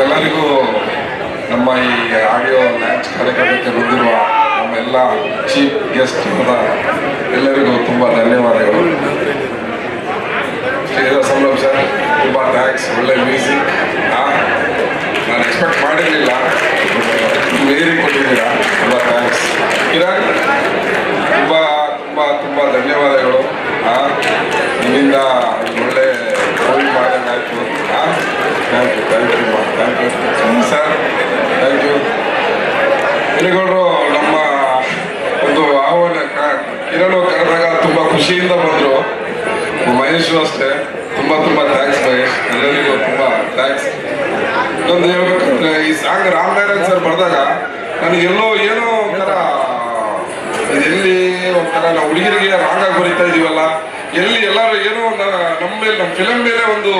ಎಲ್ಲರಿಗೂ ನಮ್ಮ ಈ ಆಡಿಯೋ ಲಾಂಚ್ ಕಾರ್ಯಕ್ರಮಕ್ಕೆ ಬಂದಿರುವ ನಮ್ಮೆಲ್ಲ ಚೀಫ್ ಗೆಸ್ಟ್ ಎಲ್ಲರಿಗೂ ತುಂಬ ಧನ್ಯವಾದಗಳು. ಶ್ರೀಧರ್ ಸಂಭ್ರಮ್ ಸರ್ ತುಂಬ ಥ್ಯಾಂಕ್ಸ್. ಒಳ್ಳೆ ಮ್ಯೂಸಿಕ್ ನಾನು ಎಕ್ಸ್ಪೆಕ್ಟ್ ಮಾಡಿರಲಿಲ್ಲ, ಮೇರಿ ಕೊಟ್ಟಿದ್ದೀರಾ, ತುಂಬ ಥ್ಯಾಂಕ್ಸ್. ಕಿರಣ್ ತುಂಬ ತುಂಬ ತುಂಬ ಧನ್ಯವಾದಗಳು. ನಿಮ್ಮಿಂದ ಒಳ್ಳೆ ಮೂವಿ ಮಾಡೋಂಗಾಯ್ತು. Thank you thank you sir, thank you. ಹಿರಿಗೌಡರು ನಮ್ಮ ಒಂದು ಆಹ್ವಾನ ಕಿರಣ್ ಕರೆದಾಗ ತುಂಬ ಖುಷಿಯಿಂದ ಬಂದರು. ಮಹೇಶು ಅಷ್ಟೇ, ತುಂಬ ತುಂಬ ಥ್ಯಾಂಕ್ಸ್ ಮಹೇಶ್, ಎಲ್ಲರಿಗೂ ತುಂಬ ಥ್ಯಾಂಕ್ಸ್. ಇನ್ನೊಂದು ಹೇಳ್ಬೇಕಂದ್ರೆ ಈ ಸಾಂಗ್ ರಾಮನಾರಾಯಣ್ ಸರ್ ಬರೆದಾಗ ನನಗೆಲ್ಲೋ ಏನೋ ಒಂಥರ ಎಲ್ಲಿ ಒಂಥರ ನಾವು ಹುಡುಗಿರಿಗೆ ರಾಂಗಾಗಿ ಬರೀತಾ ಇದೀವಲ್ಲ, ಎಲ್ಲಿ ಎಲ್ಲರೂ ಏನೋ ನಮ್ಮ ಮೇಲೆ ನಮ್ಮ ಫಿಲಮ್ ಮೇಲೆ ಒಂದು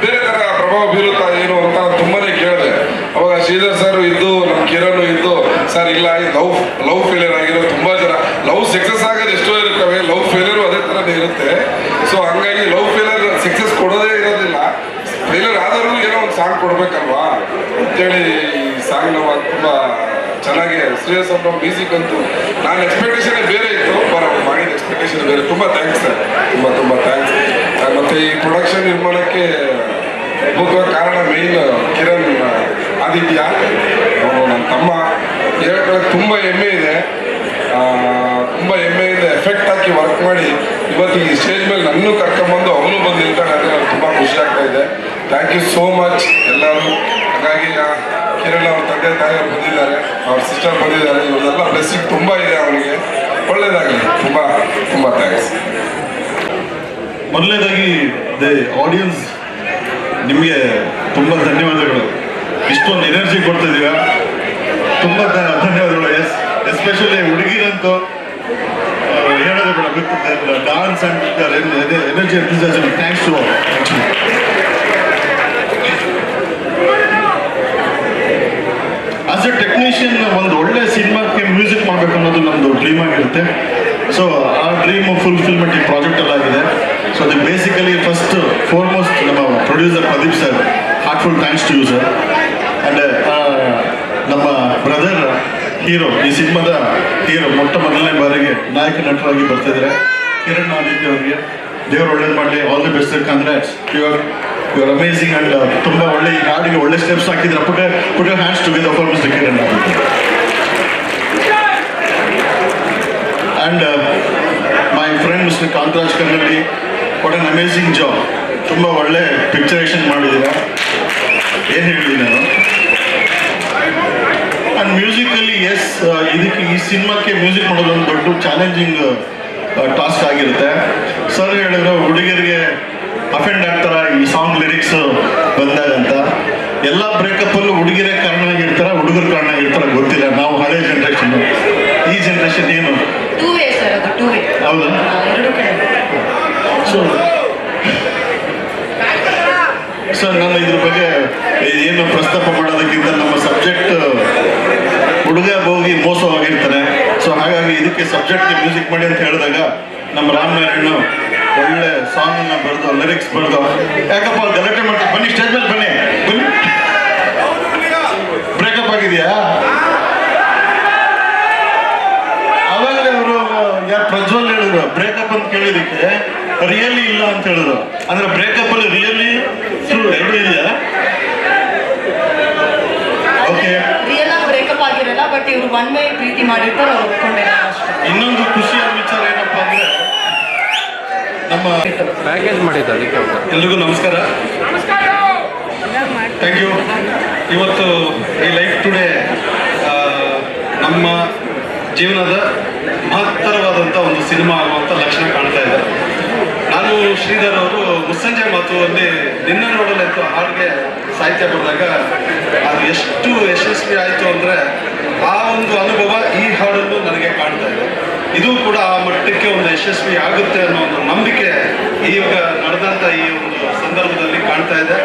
ಬೇರೆ ಥರ ಪ್ರಭಾವ ಬೀರುತ್ತಾ ಏನು ಅಂತ ತುಂಬಾನೇ ಕೇಳಿದೆ. ಅವಾಗ ಶ್ರೀಧರ್ ಸರ್ ಇದ್ದು, ನಮ್ಮ ಕಿರಣ್ ಇದ್ದು, ಸರ್ ಇಲ್ಲ ಈ ಲವ್ ಫೇಲಿಯರ್ ಆಗಿರೋ ತುಂಬ ಜನ, ಲವ್ ಸಕ್ಸಸ್ ಆಗೋದು ಎಷ್ಟೋ ಇರುತ್ತವೆ, ಲವ್ ಫೇಲಿಯರು ಅದೇ ಥರನೇ ಇರುತ್ತೆ. ಸೊ ಹಂಗಾಗಿ ಲವ್ ಫೇಲಿಯರ್ ಸಕ್ಸಸ್ ಕೊಡೋದೇ ಇರೋದಿಲ್ಲ, ಫೇಲಿಯರ್ ಆದರೂ ಏನೋ ಒಂದು ಸಾಂಗ್ ಕೊಡ್ಬೇಕಲ್ವಾ ಅಂತೇಳಿ ಈ ಸಾಂಗ್ ನಾವು ತುಂಬ ಚೆನ್ನಾಗಿ ಶ್ರೀಧರ್ ಸಂಭ್ರಮ್ ಮ್ಯೂಸಿಕ್ ಅಂತೂ ನಾನು ಎಕ್ಸ್ಪೆಕ್ಟೇಷನ್ ಬೇರೆ ಇತ್ತು, ಮಾಡಿದ ಎಕ್ಸ್ಪೆಕ್ಟೇಷನ್ ಬೇರೆ. ತುಂಬ ಥ್ಯಾಂಕ್ಸ್ ಸರ್, ತುಂಬ ಥ್ಯಾಂಕ್ಸ್. ಮತ್ತು ಈ ಪ್ರೊಡಕ್ಷನ್ ನಿರ್ಮಾಣಕ್ಕೆ ಮುಖ್ಯವಾಗಿ ಕಾರಣ ಮೇಯ್ನ್ ಕಿರಣ್ ಆದಿತ್ಯ, ಅವನು ನನ್ನ ತಮ್ಮ. ಹೇಳ್ಕೊಳ್ಳೋಕೆ ತುಂಬ ಹೆಮ್ಮೆ ಇದೆ, ತುಂಬ ಹೆಮ್ಮೆಯಿಂದ ಎಫೆಕ್ಟ್ ಹಾಕಿ ವರ್ಕ್ ಮಾಡಿ ಇವತ್ತು ಈ ಸ್ಟೇಜ್ ಮೇಲೆ ನನ್ನೂ ಕರ್ಕೊಂಬಂದು ಅವನು ಬಂದು ನಿಲ್ತಾನೆ ಅಂದರೆ ನನಗೆ ತುಂಬ ಖುಷಿ ಆಗ್ತಾ ಇದೆ. ಥ್ಯಾಂಕ್ ಯು ಸೋ ಮಚ್ ಎಲ್ಲರೂ. ಹಾಗಾಗಿ ಕಿರಣ್ ಅವ್ರ ತಂದೆ ತಾಯಿಯವರು ಬಂದಿದ್ದಾರೆ, ಅವ್ರ ಸಿಸ್ಟರ್ ಬಂದಿದ್ದಾರೆ, ಇವರೆಲ್ಲ ಬ್ಲೆಸ್ಸಿಂಗ್ ತುಂಬ ಇದೆ ಅವನಿಗೆ. ಒಳ್ಳೇದಾಗಲಿ, ತುಂಬ ತುಂಬ ಥ್ಯಾಂಕ್ಸ್. ಮೊದಲನೇದಾಗಿ ಆಡಿಯನ್ಸ್ ನಿಮಗೆ ತುಂಬ ಧನ್ಯವಾದಗಳು. ಇಷ್ಟೊಂದು ಎನರ್ಜಿ ಕೊಡ್ತಿದ್ದೀರಾ, ತುಂಬ ಧನ್ಯವಾದಗಳು. ಎಸ್ಪೆಷಲಿ ಹುಡುಗಿರಂತೂ ಹೇಳೋದು ಬೇಡ, with dance and energy enthusiasm. Thanks to as a technician ಒಂದು ಒಳ್ಳೆ ಸಿನಿಮಾಕ್ಕೆ ಮ್ಯೂಸಿಕ್ ಮಾಡಬೇಕು ಅನ್ನೋದು ನಮ್ಮದು ಡ್ರೀಮ್ ಆಗಿರುತ್ತೆ. ಸೊ ಆ ಡ್ರೀಮ್ ಫುಲ್ಫಿಲ್ಮೆಂಟ್ ಈ ಪ್ರಾಜೆಕ್ಟಲ್ಲಿ ಆಗಿದೆ. ಸೊ ಅದು ಬೇಸಿಕಲಿ ಫಸ್ಟ್ ಫಾರ್ಮೋಸ್ಟ್ ನಮ್ಮ producer Pradeep sir, heartful thanks to you sir. And ನಮ್ಮ ಬ್ರದರ್ ಹೀರೋ, ಈ ಸಿನಿಮಾದ ಹೀರೋ, ಮೊದಲನೇ ಬಾರಿಗೆ ನಾಯಕ ನಟರಾಗಿ ಬರ್ತಿದ್ದಾರೆ ಕಿರಣ್ ಆದಿತ್ಯ ಅವರಿಗೆ. ದೇವರು ಒಳ್ಳೇದು ಮಾಡಲಿ, all the best, congrats. Your amazing and ತುಂಬ ಒಳ್ಳೆ ಈ ಹಾಡಿಗೆ ಒಳ್ಳೆ ಸ್ಟೆಪ್ಸ್ ಹಾಕಿದ್ರೆ. Put your hands together for mister Kiran Aditya. And my friend mister Kantharaj ಕನ್ನಡಿ, ವಾಟ್ ಅನ್ ಅಮೇಸಿಂಗ್ ಜಾಬ್. ತುಂಬ ಒಳ್ಳೆ ಪಿಕ್ಚರೇಷನ್ ಮಾಡಿದ್ದೀರಾ, ಏನು ಹೇಳಿ ನಾನು. ಆ್ಯಂಡ್ ಮ್ಯೂಸಿಕಲ್ಲಿ ಎಸ್, ಇದಕ್ಕೆ ಈ ಸಿನಿಮಾಕ್ಕೆ ಮ್ಯೂಸಿಕ್ ಮಾಡೋದು ಒಂದು ದೊಡ್ಡ ಚಾಲೆಂಜಿಂಗ್ ಟಾಸ್ಕ್ ಆಗಿರುತ್ತೆ. ಸರ್ ಹೇಳಿದ್ರು ಹುಡುಗಿಯರಿಗೆ ಅಫೆಂಡ್ ಆಗ್ತಾರ ಈ ಸಾಂಗ್ ಲಿರಿಕ್ಸ್ ಬಂದಾಗ ಅಂತ. ಎಲ್ಲ ಬ್ರೇಕಪ್ಪಲ್ಲೂ ಹುಡುಗಿರೇ ಕಾರಣ ಆಗಿರ್ತಾರ, ಹುಡುಗರು ಕಾರಣ ಆಗಿರ್ತಾರ ಗೊತ್ತಿಲ್ಲ. ನಾವು ಹಳೆ ಜನ್ರೇಷನ್, ಈ ಜನ್ರೇಷನ್ ಏನು ಹೌದಾ? ಸರ್ ನಾನು ಇದ್ರ ಬಗ್ಗೆ ಏನು ಪ್ರಸ್ತಾಪ ಮಾಡೋದಕ್ಕಿಂತ ನಮ್ಮ ಸಬ್ಜೆಕ್ಟ್ ಹುಡುಗ ಹೋಗಿ ಮೋಸವಾಗಿರ್ತಾನೆ. ಸೊ ಹಾಗಾಗಿ ಇದಕ್ಕೆ ಸಬ್ಜೆಕ್ಟ್ಗೆ ಮ್ಯೂಸಿಕ್ ಮಾಡಿ ಅಂತ ಹೇಳಿದಾಗ ನಮ್ಮ ರಾಮನಾರಾಯಣ ಒಳ್ಳೆ ಸಾಂಗನ್ನ ಬರೆದು, ಲಿರಿಕ್ಸ್ ಬರೆದು, ಯಾಕಪ್ಪ ಗಲಾಟೆ ಮಾಡ್ತಾರೆ, ಬನ್ನಿ ಸ್ಟೇಜ್ ಮೇಲೆ ಬನ್ನಿ. ಬ್ರೇಕಪ್ ಆಗಿದೆಯಾ? ಅವಾಗಲೇ ಅವರು ಯಾರು ಪ್ರಜ್ವಲ್ ಹೇಳಿದ್ರು ಬ್ರೇಕಪ್ ಅಂತ ಕೇಳಿದಕ್ಕೆ ರಿಯಲಿ ಇಲ್ಲ ಅಂತ ಹೇಳಿದ್ರು. ಅಂದ್ರೆ ಬ್ರೇಕಪ್ ಅಲ್ಲಿ ರಿಯಲಿ ಎರಡು ಇದೆಯಾ? ಓಕೆ, ಬ್ರೇಕಪ್ ಆಗಿರಲ್ಲ, ಬಟ್ ಇವರು ಒನ್ ವೇ ಪ್ರೀತಿ ಮಾಡಿರ್ತಾರೆ, ಅವ್ರು ಒಪ್ಕೊಂಡಿಲ್ಲ ಅಷ್ಟೇ. ಇನ್ನೊಂದು ಖುಷಿಯಾದ ವಿಚಾರ ಏನಪ್ಪಾ ಅಂದ್ರೆ ನಮ್ಮ ಪ್ಯಾಕೇಜ್ ಮಾಡಿದ್ದು ಅದಕ್ಕೆ. ಎಲ್ರಿಗೂ ನಮಸ್ಕಾರ, ಥ್ಯಾಂಕ್ ಯು. ಇವತ್ತು ಈ ಲೈಫ್ ಟುಡೇ ನಮ್ಮ ಜೀವನದ ಮಹತ್ತರವಾದಂಥ ಒಂದು ಸಿನಿಮಾ ಆಗುವಂಥ ಲಕ್ಷಣ ಕಾಣ್ತಾ ಇದೆ. ನಾನು ಶ್ರೀಧರ್ ಅವರು ಮುಸ್ಸಂಜೆ ಮಾತು ಅಲ್ಲಿ ನಿನ್ನ ನೋಡಲೆಂತು ಹಾಡಿಗೆ ಸಾಹಿತ್ಯ ಬರೆದಾಗ ಅದು ಎಷ್ಟು ಯಶಸ್ವಿ ಆಯಿತು ಅಂದರೆ ಆ ಒಂದು ಅನುಭವ ಈ ಹಾಡಲ್ಲೂ ನನಗೆ ಕಾಣ್ತಾ ಇದೆ. ಇದು ಕೂಡ ಆ ಮಟ್ಟಕ್ಕೆ ಒಂದು ಯಶಸ್ವಿ ಆಗುತ್ತೆ ಅನ್ನೋ ಒಂದು ನಂಬಿಕೆ ಈಗ ನಡೆದಂಥ ಈ ಒಂದು ಸಂದರ್ಭದಲ್ಲಿ ಕಾಣ್ತಾ ಇದೆ.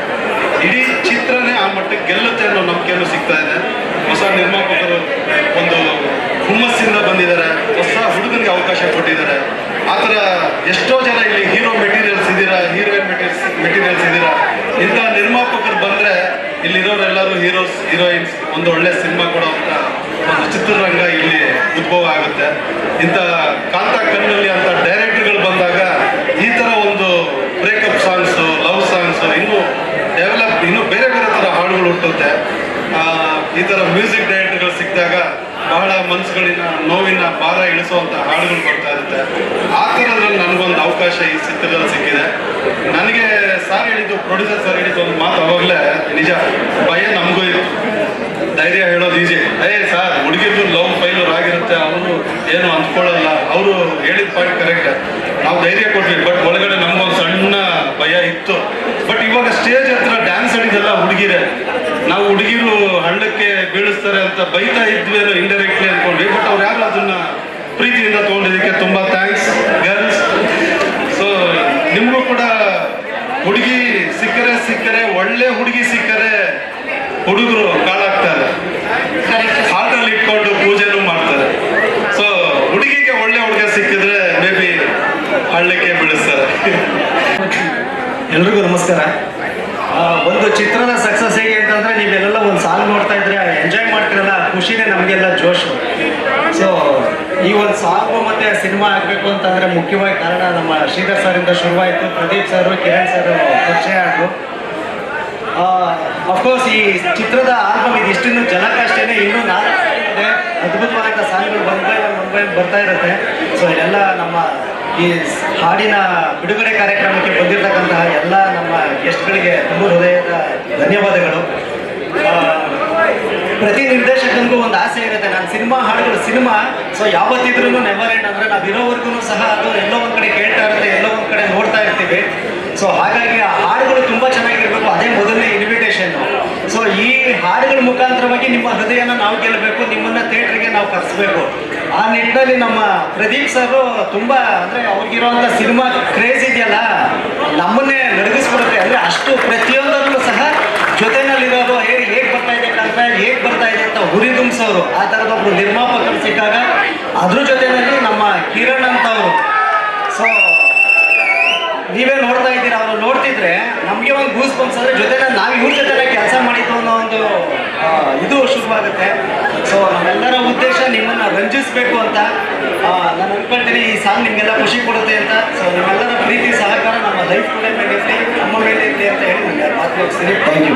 ಇಡೀ ಚಿತ್ರನೇ ಆ ಮಟ್ಟಕ್ಕೆ ಗೆಲ್ಲುತ್ತೆ ಅನ್ನೋ ನಂಬಿಕೆಯನ್ನು ಸಿಗ್ತಾ ಇದೆ. ಹೊಸ ನಿರ್ಮಾಪಕರು ಒಂದು ಹುಮ್ಮಸ್ಸಿಂದ ಬಂದಿದ್ದಾರೆ, ಹೊಸ ಹುಡುಗನಿಗೆ ಅವಕಾಶ ಕೊಟ್ಟಿದ್ದಾರೆ. ಆ ಥರ ಎಷ್ಟೋ ಜನ ಇಲ್ಲಿ ಹೀರೋ ಮೆಟೀರಿಯಲ್ಸ್ ಇದ್ದೀರಾ, ಹೀರೋಯಿನ್ ಮೆಟೀರಿಯಲ್ಸ್ ಇದ್ದೀರಾ. ಇಂಥ ನಿರ್ಮಾಪಕರು ಬಂದರೆ ಇಲ್ಲಿರೋರೆಲ್ಲರೂ ಹೀರೋಸ್ ಹೀರೋಯಿನ್ಸ್ ಒಂದು ಒಳ್ಳೆ ಸಿನಿಮಾ ಕೊಡುವಂಥ ಒಂದು ಚಿತ್ರರಂಗ ಇಲ್ಲಿ ಉದ್ಭವ ಆಗುತ್ತೆ. ಇಂಥ ಕಾಂತ ಕಣ್ಣಲ್ಲಿ ಅಂತ ಡೈರೆಕ್ಟರ್ಗಳು ಬಂದಾಗ ಈ ಥರ ಒಂದು ಬ್ರೇಕಪ್ ಸಾಂಗ್ಸು, ಲವ್ ಸಾಂಗ್ಸು, ಇನ್ನೂ ಬೇರೆ ಬೇರೆ ಥರ ಹಾಡುಗಳು ಹುಟ್ಟುತ್ತೆ. ಈ ಥರ ಮ್ಯೂಸಿಕ್ ಡೈರೆಕ್ಟರ್ಗಳು ಸಿಕ್ಕಿದಾಗ ಬಹಳ ಮನಸ್ಸುಗಳಿನ ನೋವಿನ ಭಾರ ಇಳಿಸುವಂಥ ಹಾಡುಗಳು ಬರ್ತಾ ಇರುತ್ತೆ. ಆ ಥರದ್ರಲ್ಲಿ ನನಗೊಂದು ಅವಕಾಶ ಈ ಚಿತ್ರದಲ್ಲಿ ಸಿಕ್ಕಿದೆ. ನನಗೆ ಸಾರ್ ಹೇಳಿದ್ದು, ಪ್ರೊಡ್ಯೂಸರ್ ಸರ್ ಹೇಳಿದ್ದು ಒಂದು ಮಾತು ಅವಾಗಲೇ ನಿಜ, ಭಯ ನಮಗೂ ಇತ್ತು. ಧೈರ್ಯ ಹೇಳೋದು ಈಜಿ, ಸರ್ ಹುಡುಗಿದ್ದು ಲವ್ ಫೈಲೂರ್ ಆಗಿರುತ್ತೆ, ಅವರು ಏನು ಅಂದ್ಕೊಳ್ಳಲ್ಲ, ಅವರು ಹೇಳಿದ ಪಾಯಿಂಟ್ ಕರೆಕ್ಟ್, ನಾವು ಧೈರ್ಯ ಕೊಟ್ವಿ. ಬಟ್ ಒಳಗಡೆ ನಮಗೊಂದು ಸಣ್ಣ ಭಯ ಇತ್ತು. ಬಟ್ ಇವಾಗ ಸ್ಟೇಜ್ ಹತ್ರ ಡ್ಯಾನ್ಸ್ ಆಡಿದೆಲ್ಲ ಹುಡುಗಿರೆ, ನಾವು ಹುಡುಗಿರು ಹಳ್ಳಕ್ಕೆ ಬೀಳಿಸ್ತಾರೆ ಅಂತ ಬೈತಾ ಇದ್ವಿ ಅನ್ನೋ ಇಂಡೈರೆಕ್ಟ್ಲಿ ಅಂದ್ಕೊಂಡ್ವಿ. ಬಟ್ ಅವ್ರು ಯಾರು ಅದನ್ನ ಪ್ರೀತಿಯಿಂದ ತೊಗೊಂಡಿದ್ದಕ್ಕೆ ತುಂಬ ಥ್ಯಾಂಕ್ಸ್ ಗರ್ಲ್ಸ್. ಸೊ ನಿಮಗೂ ಕೂಡ ಹುಡುಗಿ ಸಿಕ್ಕರೆ ಒಳ್ಳೆ ಹುಡುಗಿ ಸಿಕ್ಕರೆ ಹುಡುಗರು ಕಾಳಾಗ್ತಾರೆ, ಹಾರ್ಟಲ್ಲಿ ಇಟ್ಕೊಂಡು ಪೂಜೆನೂ ಮಾಡ್ತಾರೆ. ಸೊ ಹುಡುಗಿಗೆ ಒಳ್ಳೆ ಹುಡುಗ ಸಿಕ್ಕಿದ್ರೆ ಮೇ ಬಿ ಹಳ್ಳಕ್ಕೆ ಬೀಳಿಸ್ತಾರೆ. ಎಲ್ರಿಗೂ ನಮಸ್ಕಾರ. ಒಂದು ಚಿತ್ರದ ಸಕ್ಸಸ್ ಹೇಗೆ ಅಂತಂದರೆ, ನೀವೆಲ್ಲ ಒಂದು ಸಾಂಗ್ ನೋಡ್ತಾ ಇದ್ರೆ ಎಂಜಾಯ್ ಮಾಡ್ತಿರಲ್ಲ, ಖುಷಿನೇ ನಮಗೆಲ್ಲ ಜೋಶು. ಸೊ ಈ ಒಂದು ಸಾಂಗು ಮತ್ತು ಸಿನಿಮಾ ಆಗಬೇಕು ಅಂತಂದರೆ ಮುಖ್ಯವಾಗಿ ಕಾರಣ ನಮ್ಮ ಶ್ರೀಧರ್ ಸರಿಂದ ಶುರುವಾಯಿತು. ಪ್ರದೀಪ್ ಸರ್, ಕಿರಣ್ ಸರ್ ಪರಿಚಯ ಆದರು. ಅಫ್ಕೋರ್ಸ್ ಈ ಚಿತ್ರದ ಆಲ್ಬಮ್ ಇದಿಷ್ಟನ್ನು ಜನಕ್ಕಷ್ಟೇ, ಇನ್ನೂ 4 ಇದೆ ಅದ್ಭುತವಾದಂಥ ಸಾಂಗ್ಗಳು ಮುಂಬೈ ಬರ್ತಾ ಇರುತ್ತೆ. ಸೊ ಇದೆಲ್ಲ ನಮ್ಮ ಈ ಹಾಡಿನ ಬಿಡುಗಡೆ ಕಾರ್ಯಕ್ರಮಕ್ಕೆ ಬಂದಿರತಕ್ಕಂತಹ ಎಲ್ಲ ನಮ್ಮ ಗೆಸ್ಟ್ಗಳಿಗೆ ತುಂಬ ಹೃದಯದ ಧನ್ಯವಾದಗಳು. ಪ್ರತಿ ನಿರ್ದೇಶಕನಿಗೂ ಒಂದು ಆಸೆ ಇರುತ್ತೆ, ನಾನು ಸಿನಿಮಾ ಸೊ ಯಾವತ್ತಿದ್ರೂ ನೆವರ್ ಎಂಡ್, ಅಂದರೆ ನಾವು ಇರೋವರೆಗೂ ಸಹ ಅದು ಎಲ್ಲೋ ಒಂದು ಕಡೆ ಕೇಳ್ತಾ ಇರುತ್ತೆ, ಎಲ್ಲೋ ಒಂದು ಕಡೆ ನೋಡ್ತಾ ಇರ್ತೀವಿ. ಸೊ ಹಾಗಾಗಿ ಆ ಹಾಡುಗಳು ತುಂಬ ಚೆನ್ನಾಗಿರಬೇಕು, ಅದೇ ಮೊದಲನೇ ಇನ್ವಿಟೇಷನ್ನು. ಸೊ ಈ ಹಾಡುಗಳ ಮುಖಾಂತರವಾಗಿ ನಿಮ್ಮ ಹೃದಯನ ನಾವು ಗೆಲ್ಲಬೇಕು, ನಿಮ್ಮನ್ನು ಥಿಯೇಟ್ರಿಗೆ ನಾವು ಕರೆಸಬೇಕು. ಆ ನಿಟ್ಟಿನಲ್ಲಿ ನಮ್ಮ ಪ್ರದೀಪ್ ಸರ್ ತುಂಬ, ಅಂದರೆ ಅವ್ರಿಗಿರೋಂಥ ಸಿನಿಮಾ ಕ್ರೇಜ್ ಇದೆಯಲ್ಲ, ನಮ್ಮನ್ನೇ ನಡಗಿಸ್ಬಿಡುತ್ತೆ. ಅಂದರೆ ಅಷ್ಟು ಪ್ರತಿಯೊಂದರಲ್ಲೂ ಸಹ ಜೊತೆನಲ್ಲಿರೋದು ಹೇಗೆ ಬರ್ತಾ ಇದೆ ಕಂಟ್ರೆ, ಹೇಗೆ ಬರ್ತಾ ಇದೆ ಅಂತ ಹುರಿದುಂಬಿಸೋರು. ಆ ಥರದೊಬ್ಬರು ನಿರ್ಮಾಪಕರು ಸಿಕ್ಕಾಗ ಅದ್ರ ಜೊತೆಯಲ್ಲಿ ನಮ್ಮ ಕಿರಣ್ ಅಂತವರು. ಸೊ ನೀವೇ ನೋಡ್ತಾ ಇದ್ದೀರಾ, ಅವರು ನೋಡ್ತಿದ್ರೆ ನಮಗೆ ಒಂದು ಗೂಸ್ ಬಂಪ್ಸ್, ಅಂದರೆ ಜೊತೆನಲ್ಲಿ ನಾವು ಇವ್ರ ಜೊತೆ ಕೆಲಸ ಮಾಡಿದ್ದು ಅನ್ನೋ ಒಂದು ಇದು ಶುರುವಾಗುತ್ತೆ. ಸೊ ನಮ್ಮೆಲ್ಲರ ಉದ್ದೇಶ ನಿಮ್ಮನ್ನು ರಂಜಿಸಬೇಕು ಅಂತ ನಾನು ಅನ್ಕೊಳ್ತೀನಿ. ಈ ಸಾಂಗ್ ನಿಮಗೆಲ್ಲ ಖುಷಿ ಕೊಡುತ್ತೆ ಅಂತ. ಸೊ ನಿಮ್ಮೆಲ್ಲರ ಪ್ರೀತಿ ಸಹಕಾರ ನಮ್ಮ ಲೈಫ್ ಮೇಲೆ ಇರಲಿ, ನಮ್ಮ ಮೇಲೆ ಇರಲಿ ಅಂತ ಹೇಳಿ ನನಗೆ ಮಾತು ಮುಗಿಸ್ತೀನಿ. Thank you.